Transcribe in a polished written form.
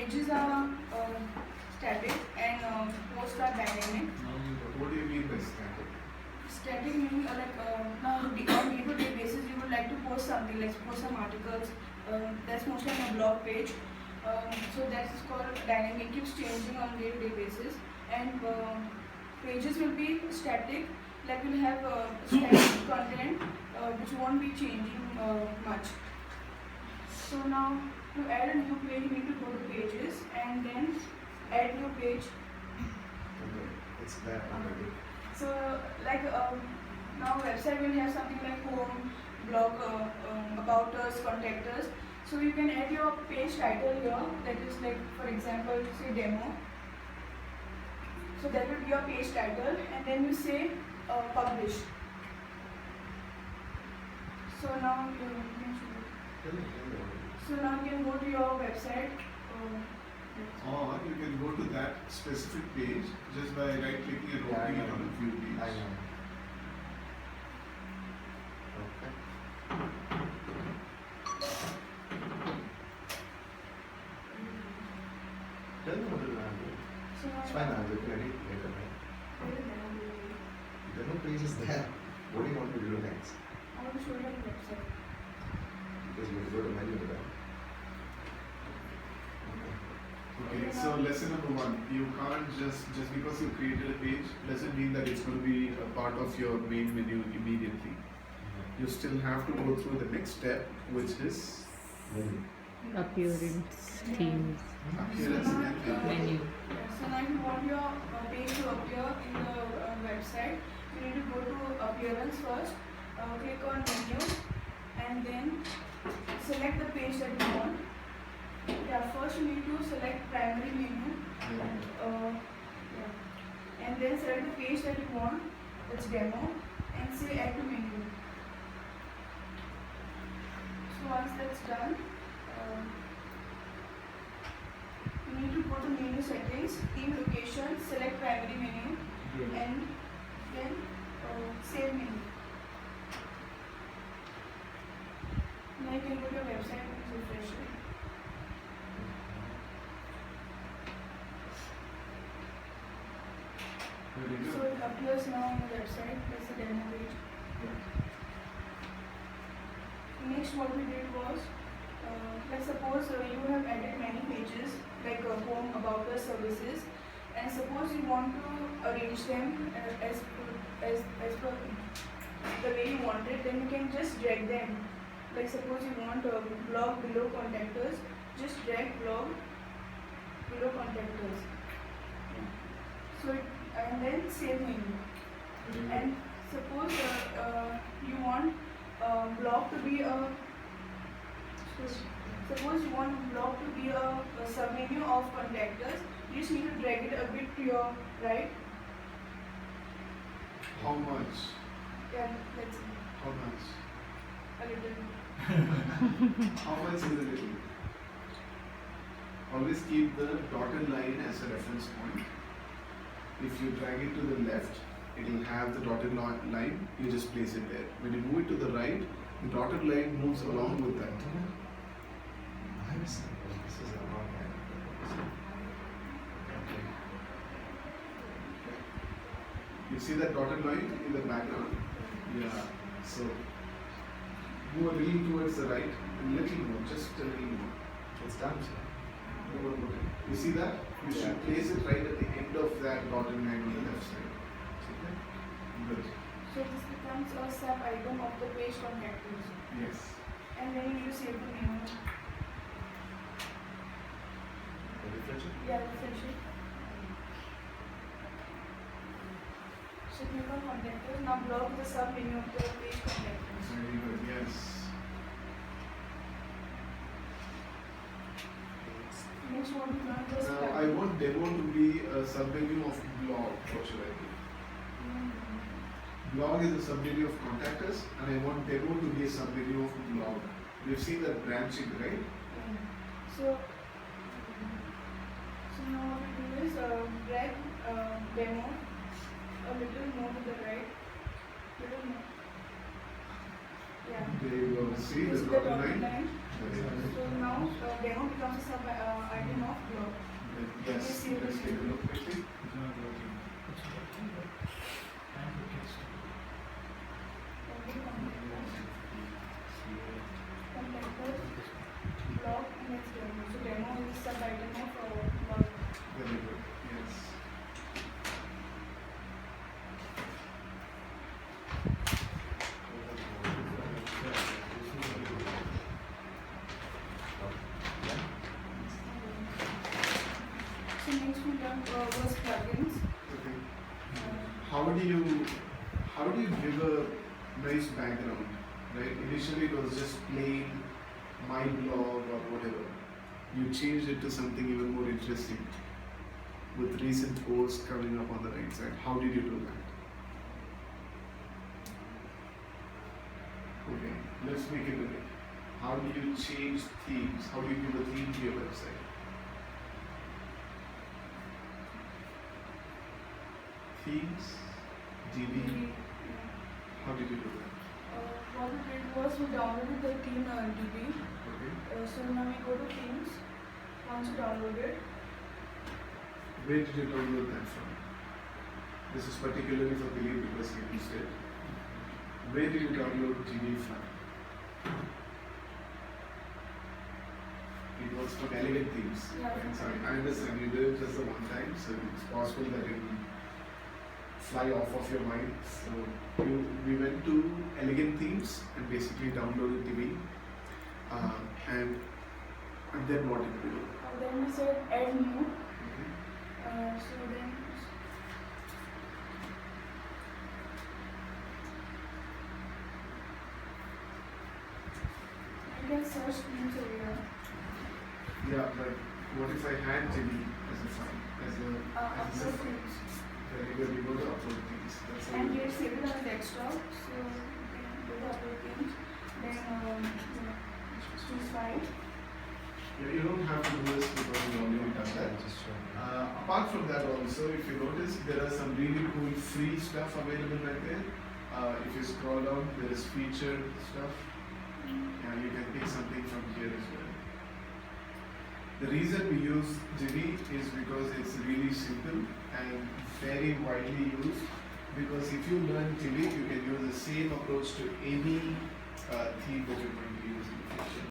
pages are static and posts are dynamic. What do you mean by static? Static meaning now on day-to-day basis you would like to post something, like post some articles. That's mostly on a blog page. So that's called dynamic. It keeps changing on day-to-day basis, and pages will be static. Like we'll have static content which won't be changing much. So now to add a new page, you need to go to pages and then add new page. Okay, it's there already. So like now website will have something like home, blog, about us, contact us. So you can add your page title here. That is like, for example, say demo. So that will be your page title, and then you say publish. So now you can go to your website. Or you can go to that specific page just by right clicking and opening it on a view page. I know. Okay. Tell me what you want to do. So It's fine, I'll get ready later, right? There are no pages there. What do you want to do next? I want to show you the website. Because you have to go to menu to that. Okay, so lesson number one, you can't just because you created a page doesn't mean that it's going to be a part of your main menu immediately. You still have to go through the next step, which is Menu. Appearance, themes, appearance and then menu. So now if you want your page to appear in the website, you need to go to appearance first, click on menu, and then select the page that you want. Yeah, first you need to select primary menu, and then select the page that you want, that's demo, and say add to menu. So once that's done, you need to go to menu settings, theme location, select primary menu, and then save menu. Now you can go to your website and refresh it. very So good. it appears now on the website, that's the demo page. Next what we did was, let's suppose you have added many pages like home, about us, services, and suppose you want to arrange them as per the way you want it, then you can just drag them. Like suppose you want a blog below contact us, just drag blog below contact us. So and then save menu. Very good. And suppose you want blog to be a suppose you want blog to be a submenu of contactors, you just need to drag it a bit to your right. How much? Yeah, let's see, How much? a little. How much is a little? Always keep the dotted line as a reference point. If you drag it to the left, it will have the dotted line, you just place it there. When you move it to the right, the dotted line moves along with that. This is a wrong line. You see that dotted line in the background? Yeah. So move a little towards the right, a little more, just a little more. It's done, sir. More. You see that? You should place it right at the end of that dotted line on the left side. Okay? Good. So this becomes a sub item of the page contactors. Yes. And then you need to save the menu. Refresh it. Yeah, refresh it. So click on contactors. Now blog the sub menu of the page contactors. Very good. Yes. Next what we learned was Now I want demo to be a submenu of blog. What should I do? Blog is a submenu of contact us, and I want demo to be a submenu of blog. We've seen that branching, right? So now what we do is drag demo a little more to the right. Little more. Yeah. There you go. See This the is dotted dotted line? Very good. So now demo becomes a sub item of blog. Yes, let's take a look quickly. Blog and next demo. So demo is sub-item of blog. Very good. Yes. So next we learned was plugins. Okay. Uh, How do you give a nice background? Right? Initially it was just plain my blog or whatever. You changed it to something even more interesting with recent posts coming up on the right side. How did you do that? Okay, let's make it a bit. How do you change themes? How do you give a theme to your website? Themes, DB. How did you do that? What we did was we downloaded the theme DB. Okay. So now we go to themes. Once you download it, Where did you download that from? This is particularly for Dilip because he used it. Where did you download DB from? It was from Elegant Themes. Yeah. Right? So I understand you did it just the one time, so it's possible that it will fly off of your mind. So we went to Elegant Themes and basically downloaded DB. And then what did we do? then we said add new. Okay. So then you can search themes over here. Yeah, but what if I had DB as a file, as a Upload file? themes. Very good, you go to upload things. That's how And you we do it. save it on desktop. So you can go to upload themes. Then choose file. Yeah, you don't have to do this because you've already done that. Just show. Apart from that also, if you notice, there are some really cool free stuff available right there. If you scroll down, there is featured stuff. Yeah, you can pick something from here as well. The reason we use Divi is because it's really simple and very widely used. Because if you learn Divi, you can use the same approach to any theme that you're going to use in the future.